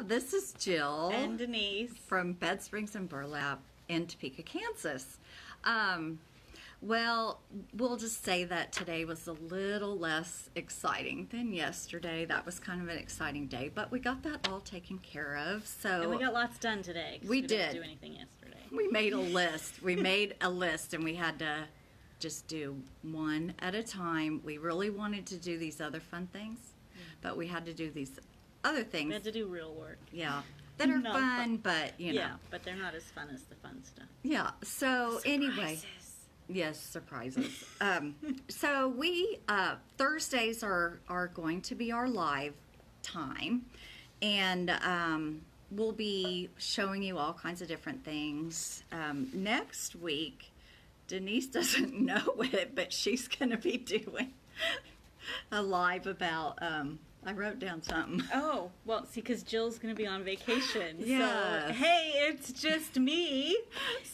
This is Jill and Denise from Bed Springs and Burlap in Topeka, Kansas. Well, we'll just say that today was a little less exciting than yesterday. That was kind of an exciting day, but we got that all taken care of. And we got lots done today. We didn't do anything yesterday. We made a list. We made a list, and we had to just do one at a time. We really wanted to do these other fun things, but we had to do these other things. We had to do real work. Yeah. That are fun, but, you know. Yeah, but they're not as fun as the fun stuff. Yeah. So, Surprises. Anyway. Yes, surprises. So we, Thursdays are going to be our live time, and we'll be showing you all kinds of different things. Next week, Denise doesn't know it, but she's going to be doing a live about, I wrote down something. Oh, well, see, because Jill's going to be on vacation. Yes. So, hey, it's just me.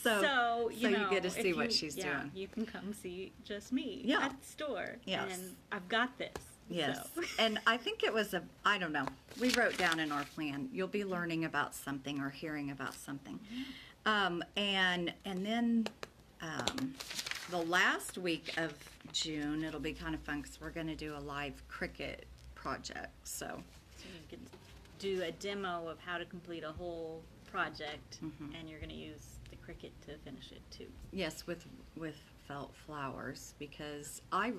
So you get to see what she's doing. You can come see just me Yeah. at the store. Yes. And I've got this. Yes. So. And I think it was I don't know. We wrote down in our plan, you'll be learning about something or hearing about something. And then the last week of June, it'll be kind of fun because we're going to do a live Cricut project. So you can do a demo of how to complete a whole project, and you're going to use the Cricut to finish it too. yes, with felt flowers, because I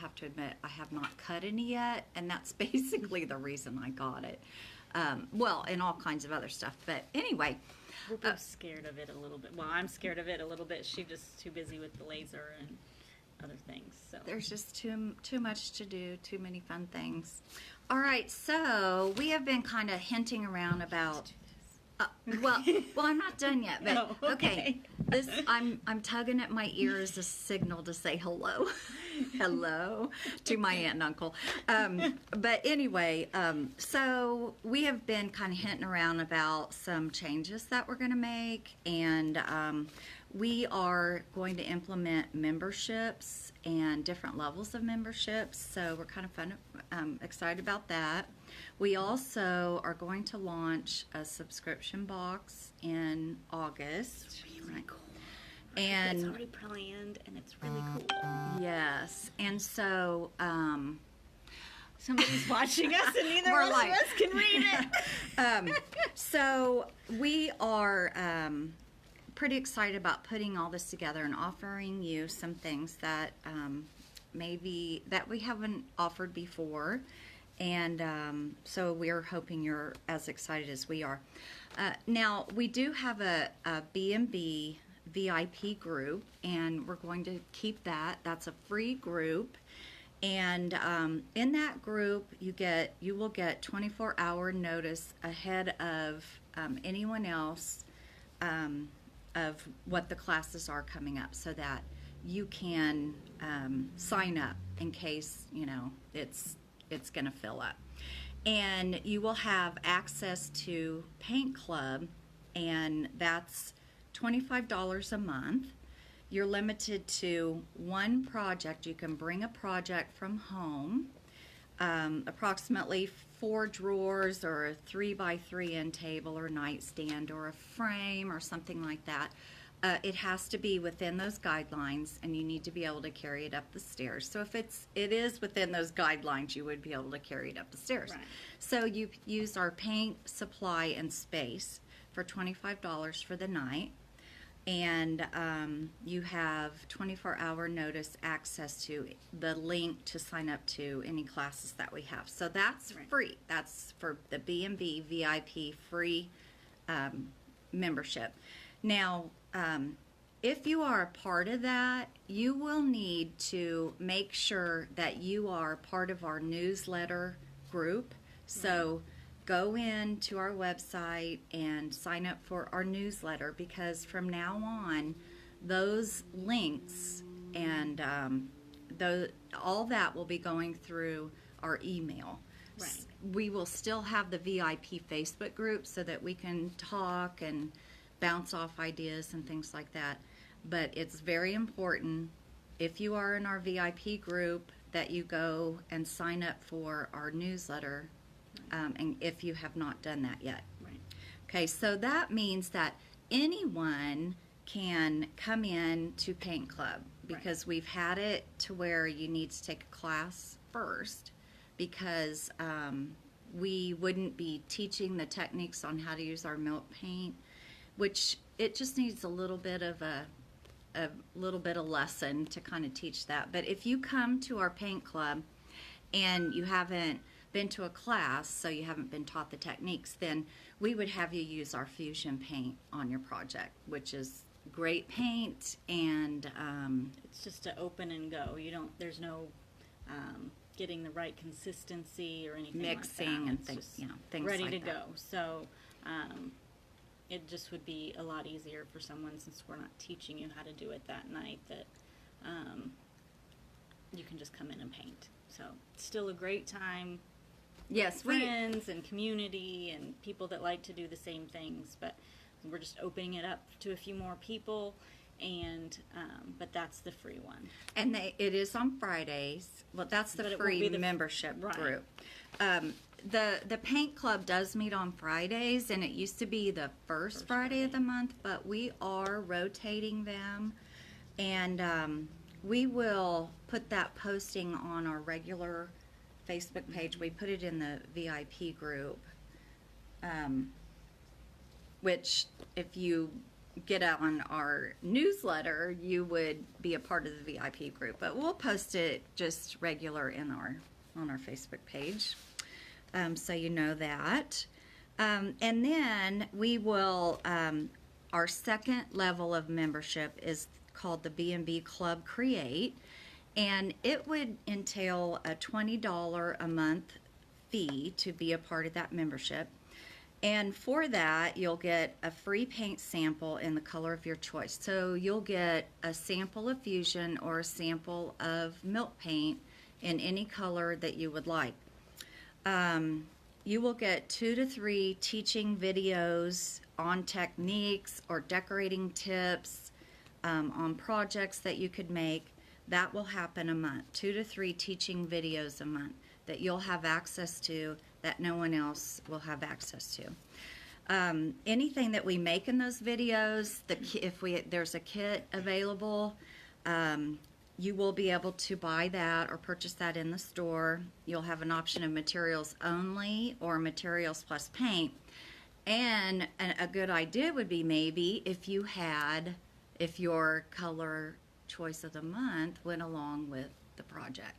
have to admit I have not cut any yet, and that's basically the reason I got it. Well, and all kinds of other stuff. But anyway, we're both scared of it a little bit. Well, I'm scared of it a little bit. She's just too busy with the laser and other things. So there's just too much to do, too many fun things. All right, so we have been kind of hinting around about. Well, I'm not done yet. But okay. This I'm tugging at my ear as a signal to say hello, hello to my aunt and uncle. But anyway, so we have been kind of hinting around about some changes that we're going to make, and we are going to implement memberships and different levels of memberships. So we're kind of excited about that. We also are going to launch a subscription box in August. It's really cool. And it's already planned, and it's really cool. Yes, and so somebody's watching us, and neither We're one like- of us can read it. so we are pretty excited about putting all this together and offering you some things that maybe that we haven't offered before. And so we're hoping you're as excited as we are. Now, we do have a B&B VIP group, and we're going to keep that. That's a free group. And in that group, you will get 24-hour notice ahead of anyone else of what the classes are coming up, so that you can sign up in case, it's going to fill up. And you will have access to Paint Club, and that's $25 a month. You're limited to one project. You can bring a project from home, approximately 4 drawers or a 3x3 end table or nightstand or a frame or something like that. It has to be within those guidelines, and you need to be able to carry it up the stairs. So if it is within those guidelines, you would be able to carry it up the stairs. Right. So you use our paint, supply, and space for $25 for the night, and you have 24-hour notice access to the link to sign up to any classes that we have. So that's free. That's for the B&B VIP free membership. Now, if you are a part of that, you will need to make sure that you are part of our newsletter group. So go in to our website and sign up for our newsletter, because from now on, those links and all that will be going through our email. Right. We will still have the VIP Facebook group so that we can talk and bounce off ideas and things like that. But it's very important, if you are in our VIP group, that you go and sign up for our newsletter and if you have not done that yet. Right. Okay, so that means that anyone can come in to Paint Club, because we've had it to where you need to take a class first, because we wouldn't be teaching the techniques on how to use our milk paint, which it just needs a little bit of a lesson to kind of teach that. But if you come to our Paint Club and you haven't been to a class, so you haven't been taught the techniques, then we would have you use our Fusion paint on your project, which is great paint, and It's just to open and go. There's no getting the right consistency or anything mixing like that. and It's things, just things ready like to that. go. So it just would be a lot easier for someone, since we're not teaching you how to do it that night, that you can just come in and paint. So it's still a great time. Yes, Friends and community and people that like to do the same things, but we're just opening it up to a few more people, and but that's the free one. and it is on Fridays. Well, that's the But it won't free be the- membership right. group. The Paint Club does meet on Fridays, and it used to be the first Friday of the month, but we are rotating them, and we will put that posting on our regular Facebook page. We put it in the VIP group, which if you get out on our newsletter, you would be a part of the VIP group. But we'll post it just regular in on our Facebook page, so you know that. And then we will. Our second level of membership is called the B&B Club Create, and it would entail a $20 a month fee to be a part of that membership. And for that, you'll get a free paint sample in the color of your choice. So you'll get a sample of Fusion or a sample of milk paint in any color that you would like. You will get 2 to 3 teaching videos on techniques or decorating tips, on projects that you could make. That will happen a month. 2 to 3 teaching videos a month that you'll have access to that no one else will have access to. Anything that we make in those videos, there's a kit available, you will be able to buy that or purchase that in the store. You'll have an option of materials only or materials plus paint. And a good idea would be maybe if your color choice of the month went along with the project.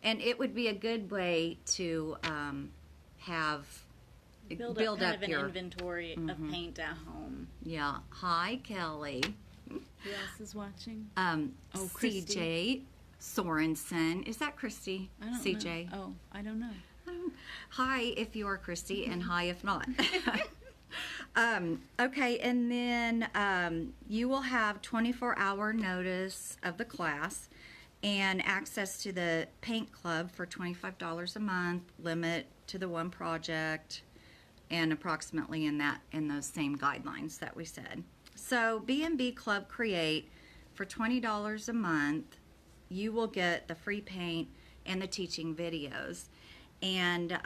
And it would be a good way to Build up an inventory of paint at home. Yeah. Hi, Kelly. Who else is watching? CJ Sorensen. Is that Christy? I don't CJ. know. Oh, I don't know. Hi if you are Christy, and hi if not. Okay, and then you will have 24-hour notice of the class and access to the paint club for $25 a month, limit to the one project, and approximately in those same guidelines that we said. So B&B Club Create, for $20 a month, you will get the free paint and the teaching videos. And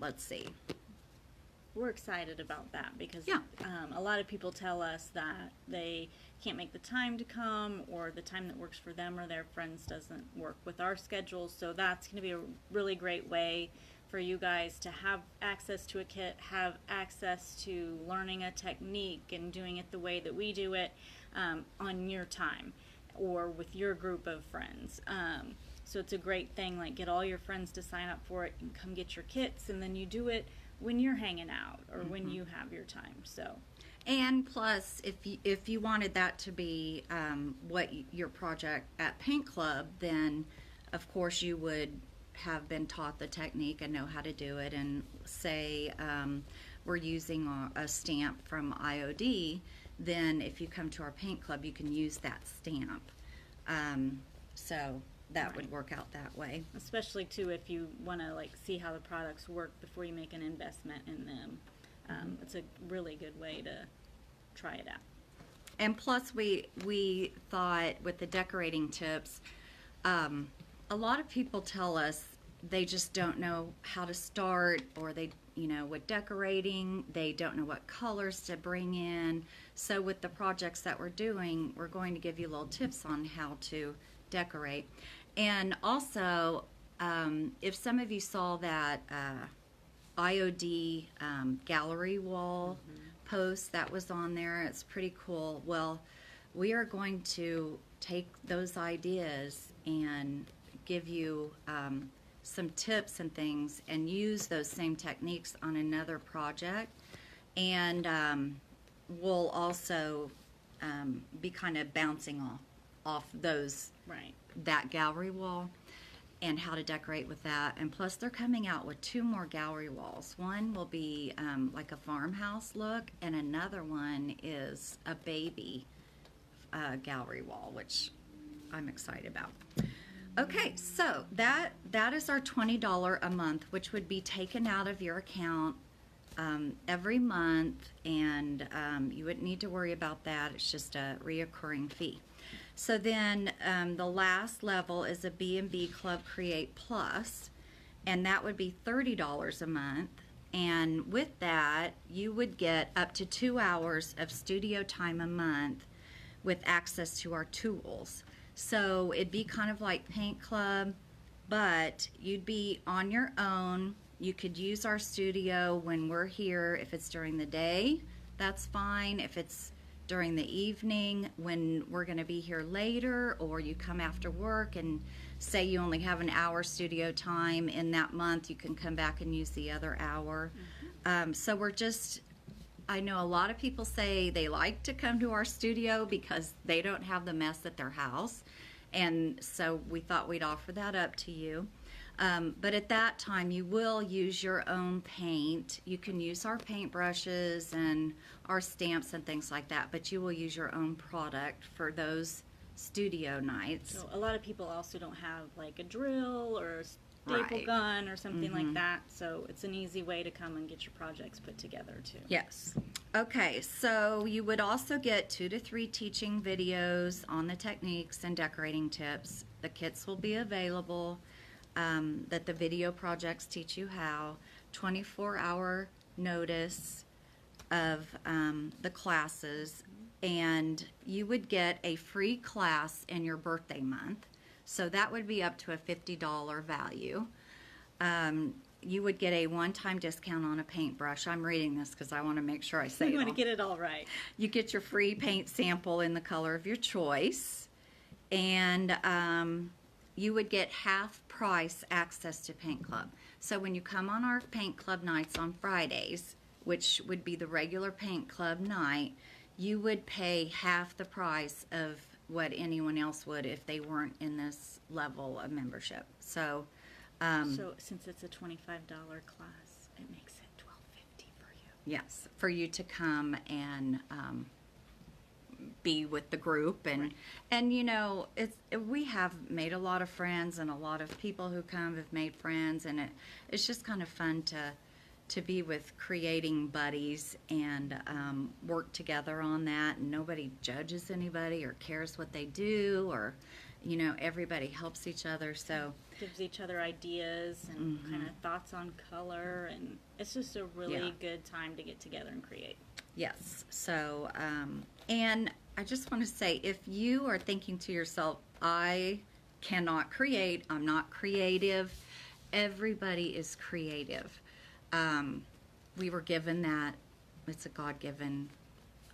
let's see. We're excited about that because Yeah. A lot of people tell us that they can't make the time to come, or the time that works for them or their friends doesn't work with our schedules. So that's going to be a really great way for you guys to have access to a kit, have access to learning a technique and doing it the way that we do it on your time or with your group of friends. So it's a great thing, like get all your friends to sign up for it and come get your kits, and then you do it when you're hanging out or when you have your time. So, and plus, if you wanted that to be your project at Paint Club, then of course you would have been taught the technique and know how to do it. And say we're using a stamp from IOD, then if you come to our Paint Club, you can use that stamp. So that would work out that way. especially too if you want to like see how the products work before you make an investment in them. It's a really good way to try it out. And plus, we thought with the decorating tips, a lot of people tell us they just don't know how to start, or they, with decorating, they don't know what colors to bring in. So with the projects that we're doing, we're going to give you little tips on how to decorate. And also, if some of you saw that IOD gallery wall post that was on there, it's pretty cool. Well, we are going to take those ideas and give you some tips and things, and use those same techniques on another project. And we'll also be kind of bouncing off those, Right. that gallery wall, and how to decorate with that. And plus, they're coming out with 2 more gallery walls. One will be like a farmhouse look, and another one is a baby gallery wall, which I'm excited about. Okay, so that is our $20 a month, which would be taken out of your account every month, and you wouldn't need to worry about that. It's just a reoccurring fee. So then the last level is a B&B Club Create Plus, and that would be $30 a month. And with that, you would get up to 2 hours of studio time a month with access to our tools. So it'd be kind of like Paint Club, but you'd be on your own. You could use our studio when we're here. If it's during the day, that's fine. If it's during the evening when we're going to be here later, or you come after work and say you only have an hour studio time in that month, you can come back and use the other hour. So we're just, I know a lot of people say they like to come to our studio because they don't have the mess at their house. And so we thought we'd offer that up to you. But at that time, you will use your own paint. You can use our paint brushes and our stamps and things like that, but you will use your own product for those studio nights. So a lot of people also don't have like a drill or a staple Right. gun or something like that. So it's an easy way to come and get your projects put together too. Yes. Okay, so you would also get 2 to 3 teaching videos on the techniques and decorating tips. The kits will be available, that the video projects teach you how, 24-hour notice of the classes, and you would get a free class in your birthday month. So that would be up to a $50 value. You would get a one-time discount on a paintbrush. I'm reading this because I want to make sure I say You it want to all. get it all right. You get your free paint sample in the color of your choice, and you would get half price access to Paint Club. So when you come on our Paint Club nights on Fridays, which would be the regular Paint Club night, you would pay half the price of what anyone else would if they weren't in this level of membership. So So since it's a $25 class, it makes it $12.50 for you. yes, for you to come and be with the group, and Right. and we have made a lot of friends, and a lot of people who come have made friends, and it's just kind of fun to be with creating buddies and work together on that, and nobody judges anybody or cares what they do, or everybody helps each other. So Gives each other ideas and kind of thoughts on color, and it's just a really Yeah. good time to get together and create. yes, so and I just want to say, if you are thinking to yourself, I cannot create, I'm not creative, everybody is creative. We were given that. It's a God-given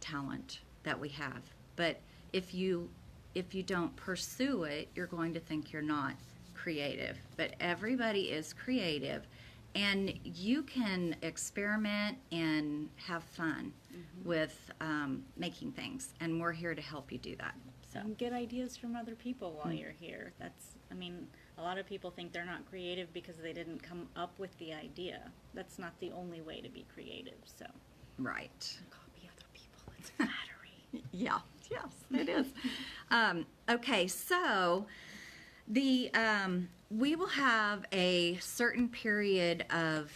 talent that we have. But if you don't pursue it, you're going to think you're not creative. But everybody is creative, and you can experiment and have fun with making things, and we're here to help you do that. So And get ideas from other people while you're here. A lot of people think they're not creative because they didn't come up with the idea. That's not the only way to be creative. So right. copy other people. It's flattery. Yeah, yes, it is. Okay, so we will have a certain period of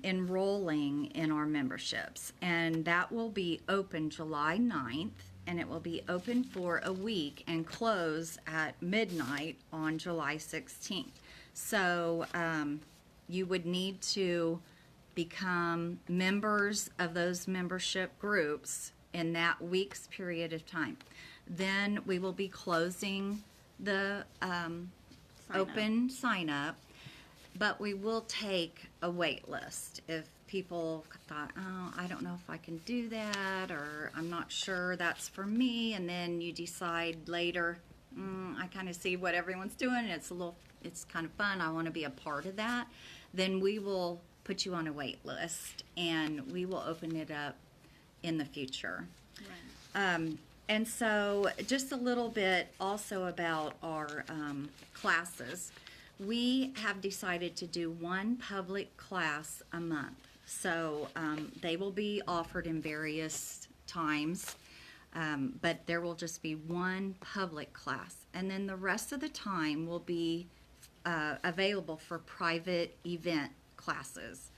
enrolling in our memberships, and that will be open July 9th, and it will be open for a week and close at midnight on July 16th. So you would need to become members of those membership groups in that week's period of time. Then we will be closing the open sign up, but we will take a wait list. If people thought, oh, I don't know if I can do that, or I'm not sure that's for me, and then you decide later, I kind of see what everyone's doing, and it's kind of fun, I want to be a part of that, then we will put you on a wait list, and we will open it up in the future. Right. And so just a little bit also about our classes. We have decided to do one public class a month. So they will be offered in various times, but there will just be one public class. And then the rest of the time will be available for private event classes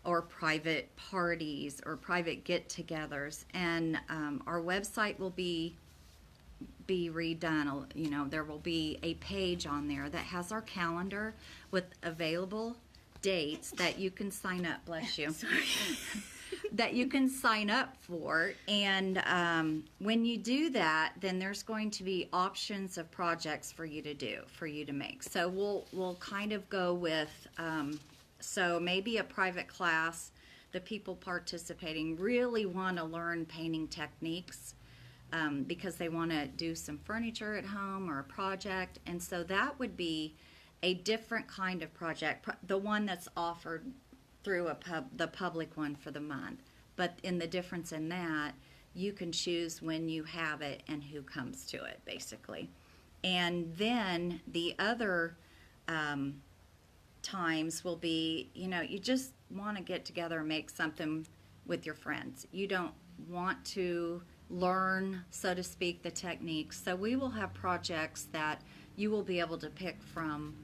or private parties or private get-togethers. And our website will be redone. You know, there will be a page on there that has our calendar with available dates that you can sign up. Bless you. That you can sign up for. And when you do that, then there's going to be options of projects for you to do, for you to make. So we'll kind of go with so maybe a private class. The people participating really want to learn painting techniques because they want to do some furniture at home or a project. And so that would be a different kind of project, the one that's offered through the public one for the month. But in the difference in that, you can choose when you have it and who comes to it, basically. And then the other times will be, you know, you just want to get together and make something with your friends. You don't want to learn, so to speak, the techniques. So we will have projects that you will be able to pick from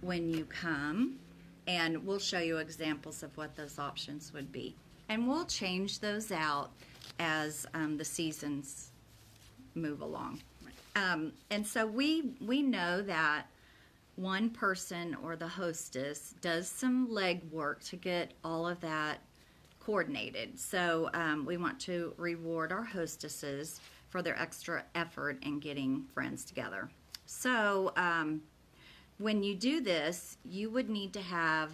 when you come, and we'll show you examples of what those options would be. And we'll change those out as the seasons move along. And so we know that one person or the hostess does some legwork to get all of that coordinated. So we want to reward our hostesses for their extra effort in getting friends together. So when you do this, you would need to have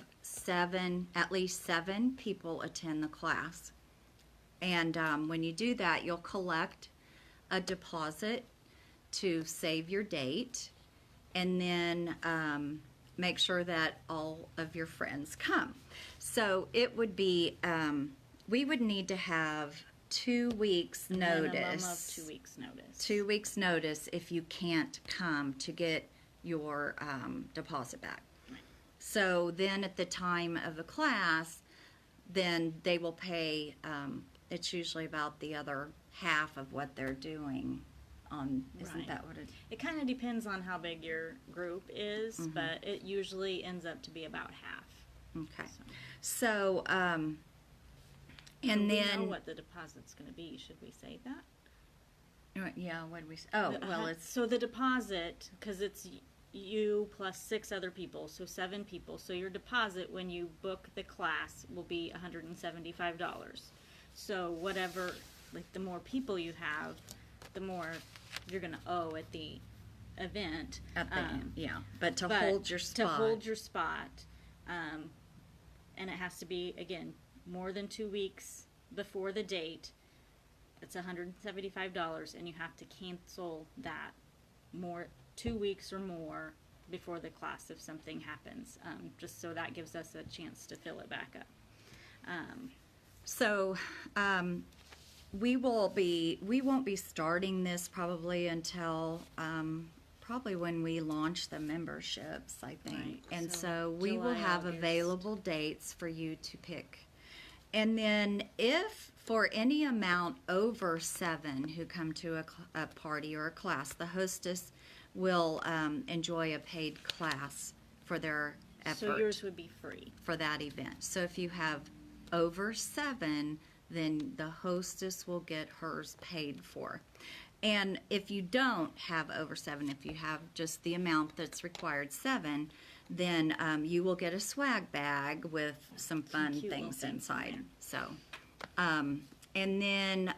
at least seven people attend the class. And when you do that, you'll collect a deposit to save your date, and then make sure that all of your friends come. So it would be, we would need to have 2 weeks notice. Minimum of 2 weeks notice. 2 weeks notice if you can't come to get your deposit back. Right. So then at the time of the class, then they will pay, it's usually about the other half of what they're doing. Isn't Right. that what it? It kind of depends on how big your group is, but it usually ends up to be about half. Okay. So, and Do we then know what the deposit's going to be? Should we say that? yeah, what did we say? Oh, well, it's So the deposit, because it's you plus 6 other people, so 7 people. So your deposit when you book the class will be $175. So whatever, like the more people you have, the more you're going to owe at the event. at the end, yeah. But to hold your spot. To hold your spot, and it has to be, again, more than 2 weeks before the date. It's $175, and you have to cancel that 2 weeks or more before the class if something happens, just so that gives us a chance to fill it back up. So, we won't be starting this probably until probably when we launch the memberships, I think. Right, And so so we will July, have August. available dates for you to pick. And then if for any amount over 7 who come to a party or a class, the hostess will enjoy a paid class for their effort. So yours would be free. For that event. So if you have over 7, then the hostess will get hers paid for. And if you don't have over 7, if you have just the amount that's required, 7, then you will get a swag bag with some fun cute little things things in inside. there. So, and then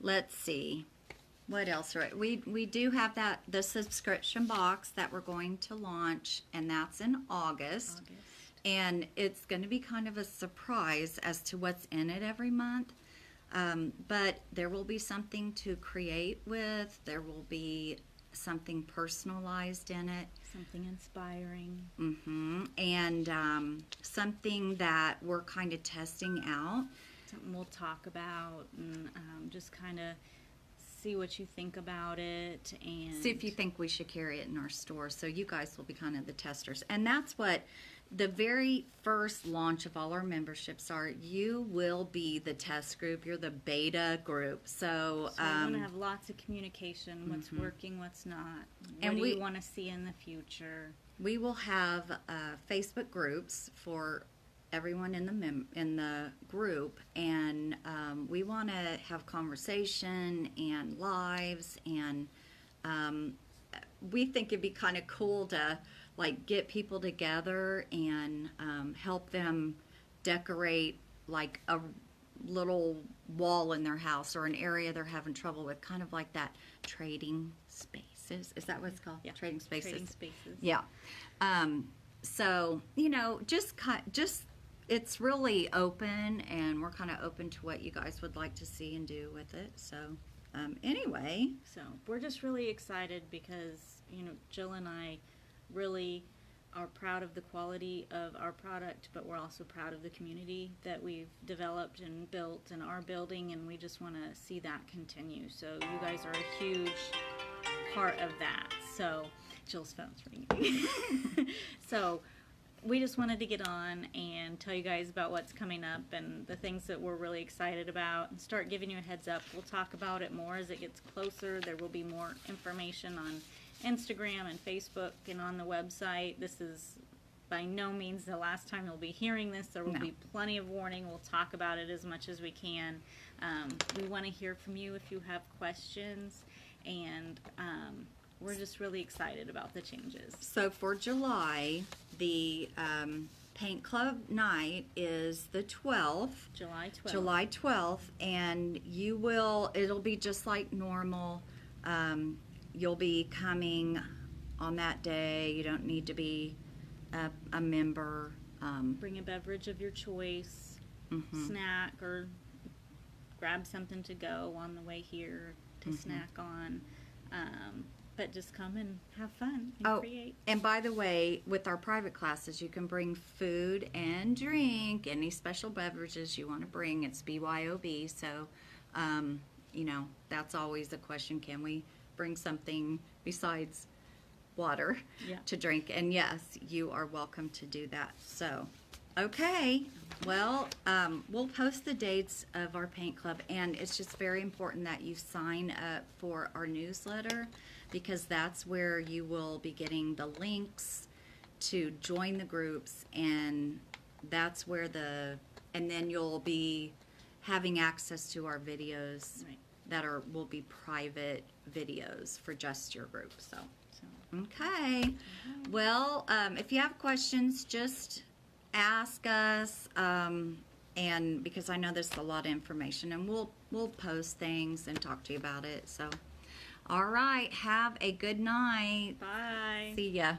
let's see. What else? Right, we do have the subscription box that we're going to launch, and that's in August. And it's going to be kind of a surprise as to what's in it every month. But there will be something to create with. There will be something personalized in it. Something inspiring. And something that we're kind of testing out. Something we'll talk about and just kind of see what you think about it, and see if you think we should carry it in our store. So you guys will be kind of the testers. And that's what the very first launch of all our memberships are. You will be the test group. You're the beta group. So we're going to have lots of communication. What's working, what's not. What do you want to see in the future? We will have Facebook groups for everyone in the group, and we want to have conversation and lives, and we think it'd be kind of cool to like get people together and help them decorate like a little wall in their house or an area they're having trouble with, kind of like that trading spaces. Is that what it's called? Yeah. Trading spaces. Trading spaces. Yeah. So, you know, just it's really open, and we're kind of open to what you guys would like to see and do with it. So, anyway. So, we're just really excited because, you know, Jill and I really are proud of the quality of our product, but we're also proud of the community that we've developed and built and are building, and we just want to see that continue. So, you guys are a huge part of that. So, Jill's phone's ringing. So, we just wanted to get on and tell you guys about what's coming up and the things that we're really excited about, and start giving you a heads up. We'll talk about it more as it gets closer. There will be more information on Instagram and Facebook and on the website. This is by no means the last time you'll be hearing this. There will be plenty of warning. We'll talk about it as much as we can. We want to hear from you if you have questions, and we're just really excited about the changes. So for July, the Paint Club night is the 12th. July 12th. July 12th, and it'll be just like normal. You'll be coming on that day. You don't need to be a member. Bring a beverage of your choice, snack, or grab something to go on the way here to snack on. But just come and have fun and create. And by the way, with our private classes, you can bring food and drink, any special beverages you want to bring. It's BYOB, so, you know, that's always a question. Can we bring something besides water to drink? And yes, you are welcome to do that. So, okay. Well, we'll post the dates of our paint club, and it's just very important that you sign up for our newsletter, because that's where you will be getting the links to join the groups, and that's where and then you'll be having access to our videos that will be private videos for just your group. So okay. Well, if you have questions, just ask us, and because I know there's a lot of information, and we'll post things and talk to you about it. So all right, have a good night. Bye. See ya.